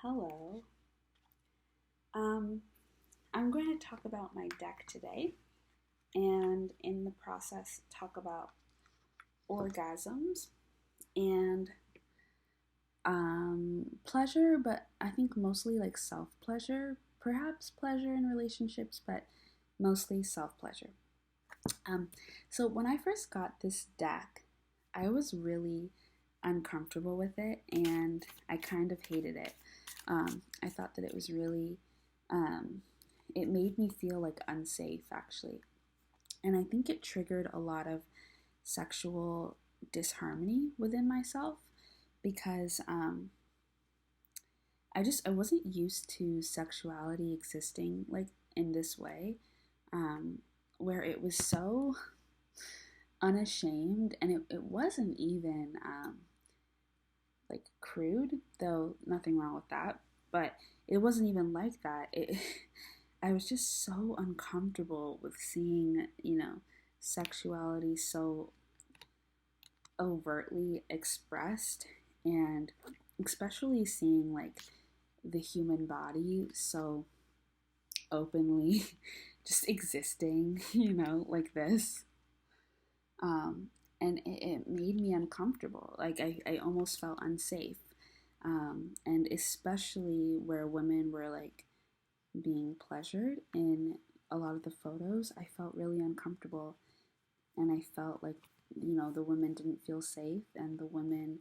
Hello. Um, I'm going to talk about my deck today and in the process talk about orgasms and pleasure, but I think mostly like self pleasure, perhaps pleasure in relationships, but mostly self pleasure. Um, so when I first got this deck, I was really uncomfortable with it and I kind of hated it. I thought that it was really, um, it made me feel like unsafe actually. And I think it triggered a lot of sexual disharmony within myself because I wasn't used to sexuality existing like in this way, um, where it was so unashamed and it wasn't even like crude, though nothing wrong with that, but it wasn't even like that. I was just so uncomfortable with seeing, sexuality so overtly expressed, and especially seeing like the human body so openly just existing, like this. Um, and it made me uncomfortable. Like I almost felt unsafe. And especially where women were like being pleasured in a lot of the photos, I felt really uncomfortable. And I felt like, the women didn't feel safe and the women,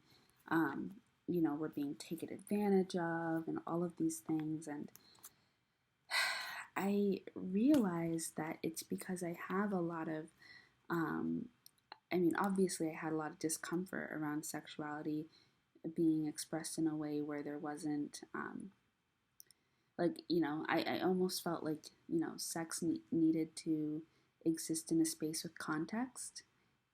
were being taken advantage of and all of these things. And I realized that it's because I have a lot of, obviously, I had a lot of discomfort around sexuality being expressed in a way where there wasn't, I almost felt like, sex needed to exist in a space with context,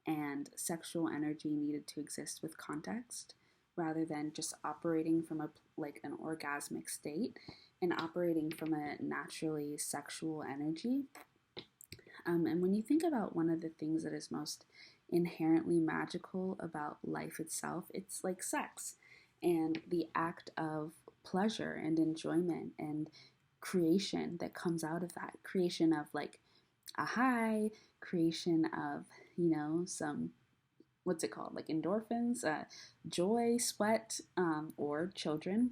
and sexual energy needed to exist with context rather than just operating from an orgasmic state and operating from a naturally sexual energy. And when you think about one of the things that is most inherently magical about life itself, it's like sex and the act of pleasure and enjoyment and creation that comes out of that. Creation of like a high, creation of, some, what's it called? Like endorphins, joy, sweat, or children,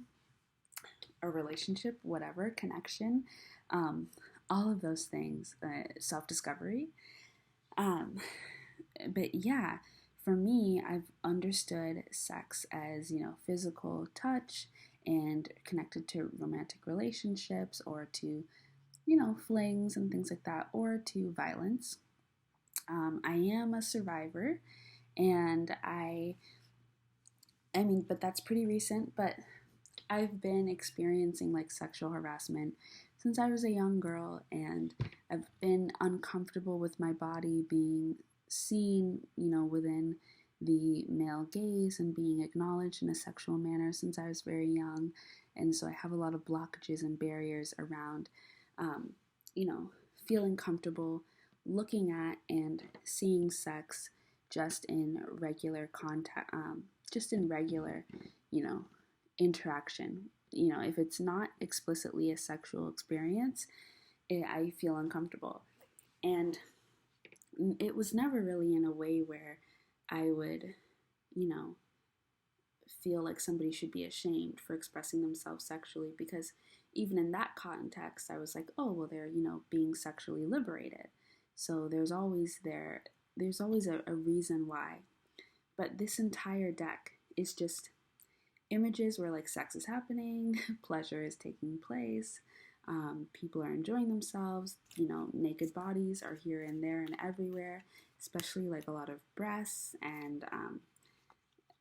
a relationship, whatever, connection, um, all of those things, self discovery. Um, but yeah, for me, I've understood sex as, physical touch and connected to romantic relationships or to, flings and things like that, or to violence. I am a survivor, and but that's pretty recent, but I've been experiencing like sexual harassment since I was a young girl, and I've been uncomfortable with my body being seen, within the male gaze and being acknowledged in a sexual manner since I was very young. And so I have a lot of blockages and barriers around, um, feeling comfortable looking at and seeing sex just in regular contact, just in regular, you know, interaction. If it's not explicitly a sexual experience, I feel uncomfortable. And it was never really in a way where I would, you know, feel like somebody should be ashamed for expressing themselves sexually, because even in that context, I was like, oh, well, they're, being sexually liberated. So there's always a reason why. But this entire deck is just images where like sex is happening, pleasure is taking place, people are enjoying themselves, naked bodies are here and there and everywhere, especially like a lot of breasts and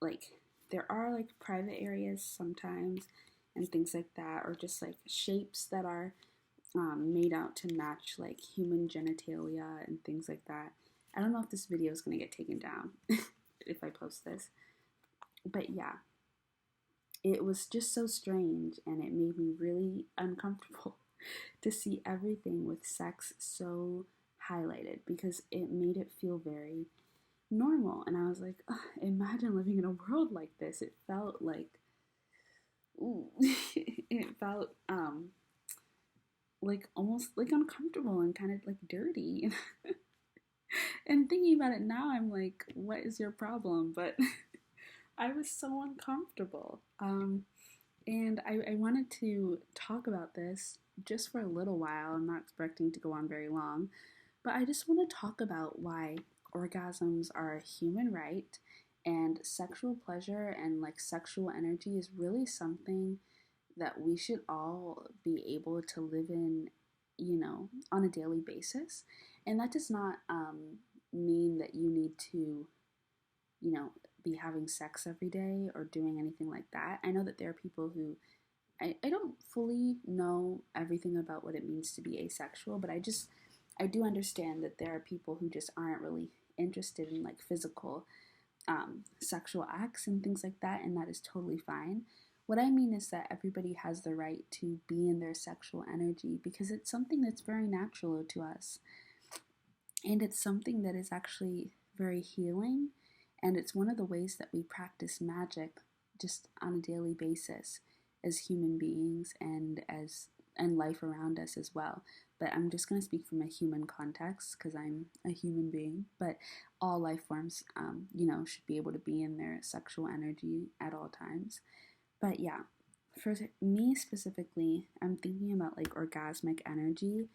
like there are like private areas sometimes and things like that, or just like shapes that are made out to match like human genitalia and things like that. I don't know if this video is going to get taken down if I post this, but yeah, it was just so strange and it made me really uncomfortable to see everything with sex so highlighted, because it made it feel very normal. And I was like, imagine living in a world like this. It felt like, ooh, it felt like almost like uncomfortable and kind of like dirty. And thinking about it now, I'm like, what is your problem? But I was so uncomfortable. And I wanted to talk about this just for a little while. I'm not expecting to go on very long, but I just want to talk about why orgasms are a human right and sexual pleasure and like sexual energy is really something that we should all be able to live in, on a daily basis. And that does not mean that you need to, you know, be having sex every day or doing anything like that. I know that there are people who I don't fully know everything about what it means to be asexual, but I do understand that there are people who just aren't really interested in like physical sexual acts and things like that, and that is totally fine. What I mean is that everybody has the right to be in their sexual energy because it's something that's very natural to us. And it's something that is actually very healing. And it's one of the ways that we practice magic just on a daily basis as human beings and life around us as well. But I'm just going to speak from a human context because I'm a human being. But all life forms, should be able to be in their sexual energy at all times. But yeah, for me specifically, I'm thinking about like orgasmic energy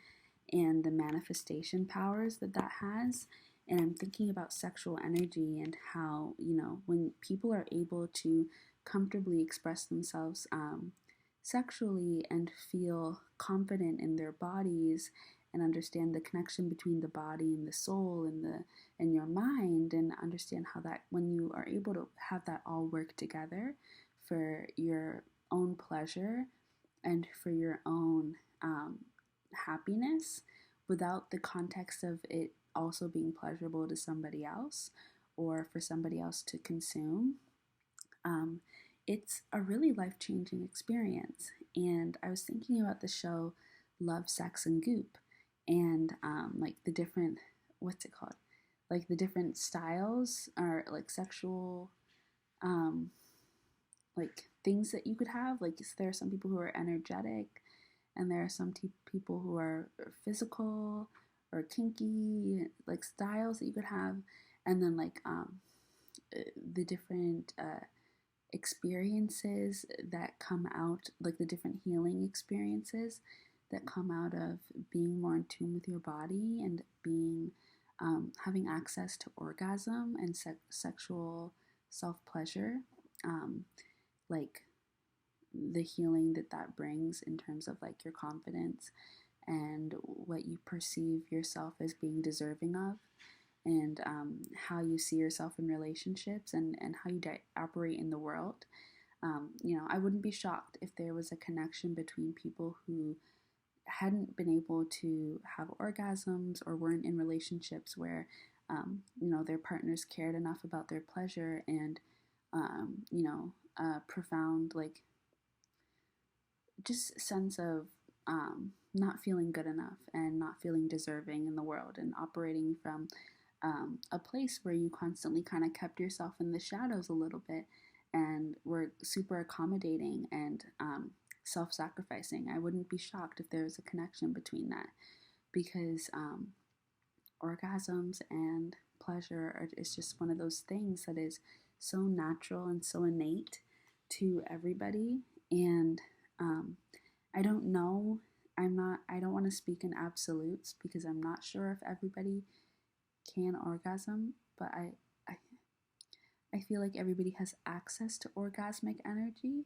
and the manifestation powers that that has. And I'm thinking about sexual energy and how, when people are able to comfortably express themselves sexually and feel confident in their bodies and understand the connection between the body and the soul and your mind, and understand how that when you are able to have that all work together for your own pleasure and for your own happiness without the context of it also being pleasurable to somebody else or for somebody else to consume, it's a really life-changing experience. And I was thinking about the show Love, Sex, and Goop, and like the different, what's it called? Like the different styles or like sexual like things that you could have. Like there are some people who are energetic, and there are some people who are physical or kinky, like styles that you could have, and then like the different experiences that come out, like the different healing experiences that come out of being more in tune with your body and being having access to orgasm and sexual self pleasure, like the healing that that brings in terms of like your confidence and what you perceive yourself as being deserving of, and how you see yourself in relationships and how you operate in the world. I wouldn't be shocked if there was a connection between people who hadn't been able to have orgasms or weren't in relationships where, their partners cared enough about their pleasure and, profound, like, just sense of not feeling good enough and not feeling deserving in the world and operating from a place where you constantly kind of kept yourself in the shadows a little bit and were super accommodating and self-sacrificing. I wouldn't be shocked if there was a connection between that, because orgasms and pleasure is just one of those things that is so natural and so innate to everybody. And I don't know. I don't want to speak in absolutes because I'm not sure if everybody can orgasm, but I, I feel like everybody has access to orgasmic energy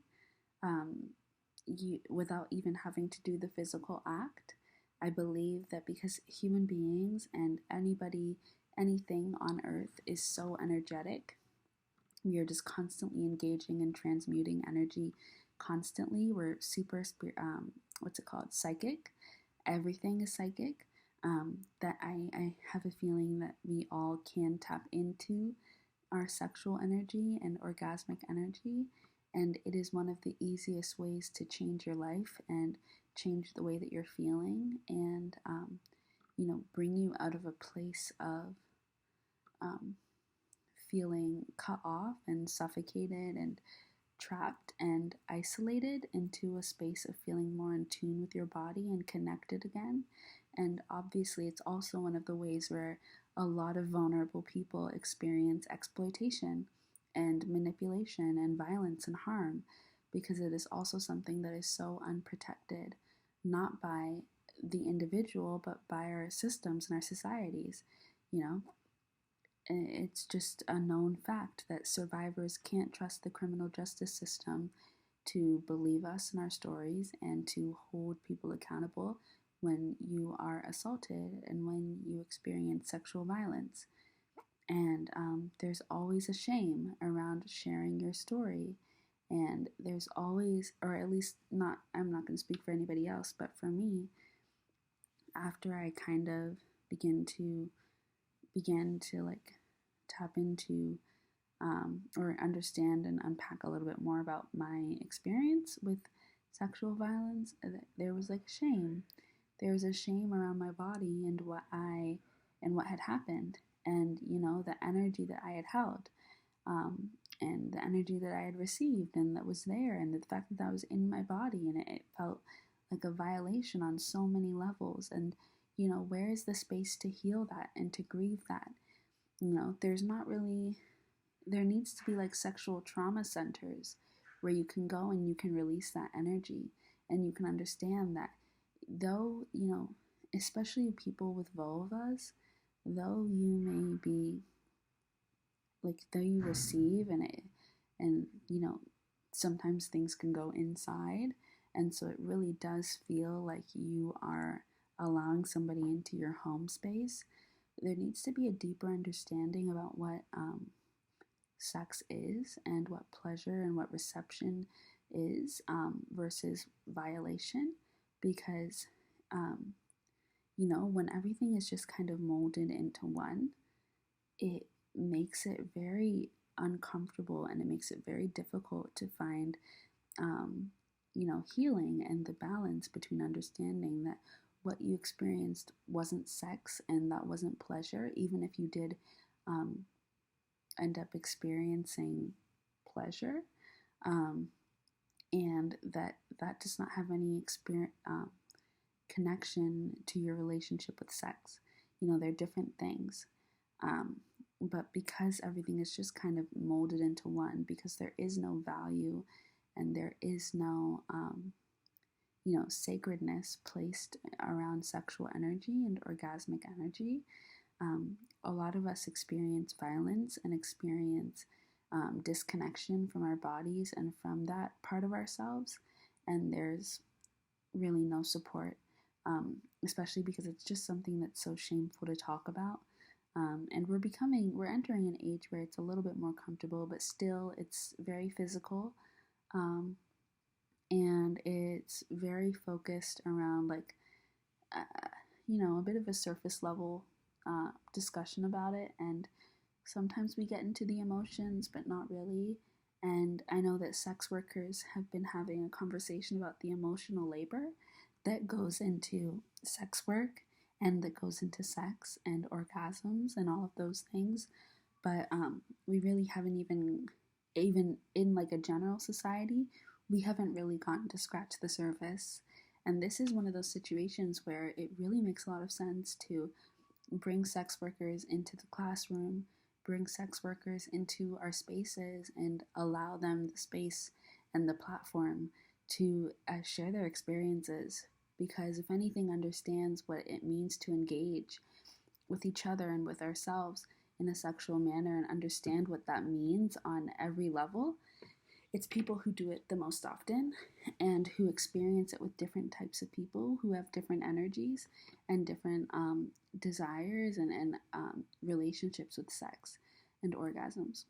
without even having to do the physical act. I believe that because human beings and anything on earth is so energetic, we are just constantly engaging and transmuting energy constantly. We're super psychic. Everything is psychic. That I have a feeling that we all can tap into our sexual energy and orgasmic energy, and it is one of the easiest ways to change your life and change the way that you're feeling, and bring you out of a place of feeling cut off and suffocated and trapped and isolated into a space of feeling more in tune with your body and connected again. And obviously, it's also one of the ways where a lot of vulnerable people experience exploitation and manipulation and violence and harm, because it is also something that is so unprotected, not by the individual, but by our systems and our societies. You know, it's just a known fact that survivors can't trust the criminal justice system to believe us in our stories and to hold people accountable when you are assaulted and when you experience sexual violence. And there's always a shame around sharing your story. And there's always, or at least not, I'm not going to speak for anybody else, but for me, after I kind of began to like tap into or understand and unpack a little bit more about my experience with sexual violence, there was like shame. There was a shame around my body and what had happened, and the energy that I had held, and the energy that I had received and that was there, and the fact that was in my body, and it felt like a violation on so many levels. And where is the space to heal that and to grieve that? There's not really, there needs to be like sexual trauma centers where you can go and you can release that energy, and you can understand that though, especially people with vulvas, though you may be like, though you receive and sometimes things can go inside, and so it really does feel like you are allowing somebody into your home space. There needs to be a deeper understanding about what sex is and what pleasure and what reception is, versus violation, because when everything is just kind of molded into one, it makes it very uncomfortable, and it makes it very difficult to find healing and the balance between understanding that what you experienced wasn't sex and that wasn't pleasure, even if you did end up experiencing pleasure, and that does not have any connection to your relationship with sex. They're different things, but because everything is just kind of molded into one, because there is no value and there is no sacredness placed around sexual energy and orgasmic energy, a lot of us experience violence and experience disconnection from our bodies and from that part of ourselves, and there's really no support, especially because it's just something that's so shameful to talk about. And we're entering an age where it's a little bit more comfortable, but still it's very physical, and it's very focused around like a bit of a surface level discussion about it, and sometimes we get into the emotions, but not really. And I know that sex workers have been having a conversation about the emotional labor that goes into sex work and that goes into sex and orgasms and all of those things. But we really haven't even in like a general society, we haven't really gotten to scratch the surface. And this is one of those situations where it really makes a lot of sense to bring sex workers into the classroom, bring sex workers into our spaces, and allow them the space and the platform to share their experiences. Because if anything understands what it means to engage with each other and with ourselves in a sexual manner and understand what that means on every level, it's people who do it the most often and who experience it with different types of people who have different energies and different desires and relationships with sex and orgasms.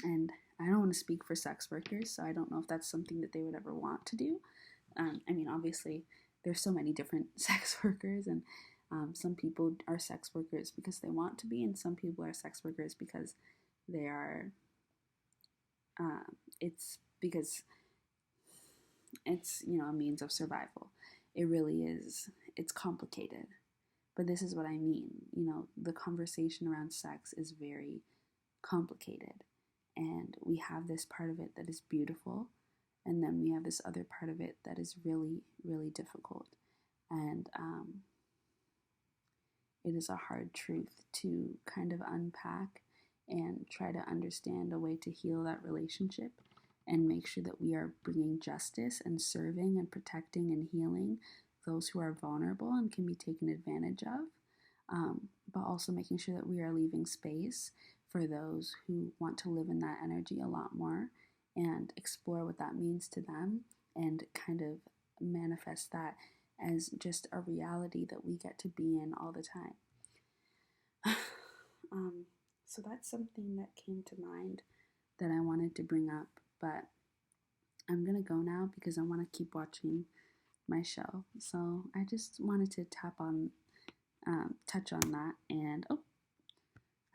And I don't want to speak for sex workers, so I don't know if that's something that they would ever want to do. Obviously, there's so many different sex workers, and some people are sex workers because they want to be, and some people are sex workers because they are, it's because it's, a means of survival. It really is, it's complicated. But this is what I mean. The conversation around sex is very complicated. and we have this part of it that is beautiful, and then we have this other part of it that is really, really difficult. And it is a hard truth to kind of unpack and try to understand a way to heal that relationship and make sure that we are bringing justice and serving and protecting and healing those who are vulnerable and can be taken advantage of, but also making sure that we are leaving space for those who want to live in that energy a lot more and explore what that means to them and kind of manifest that as just a reality that we get to be in all the time. So that's something that came to mind that I wanted to bring up, but I'm gonna go now because I want to keep watching my show. So I just wanted to touch on that. And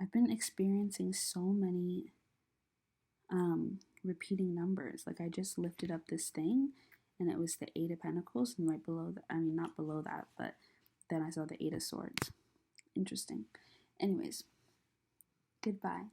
I've been experiencing so many repeating numbers. Like I just lifted up this thing and it was the Eight of Pentacles, and right below that, I mean not below that, but then I saw the Eight of Swords. Interesting. Anyways, goodbye.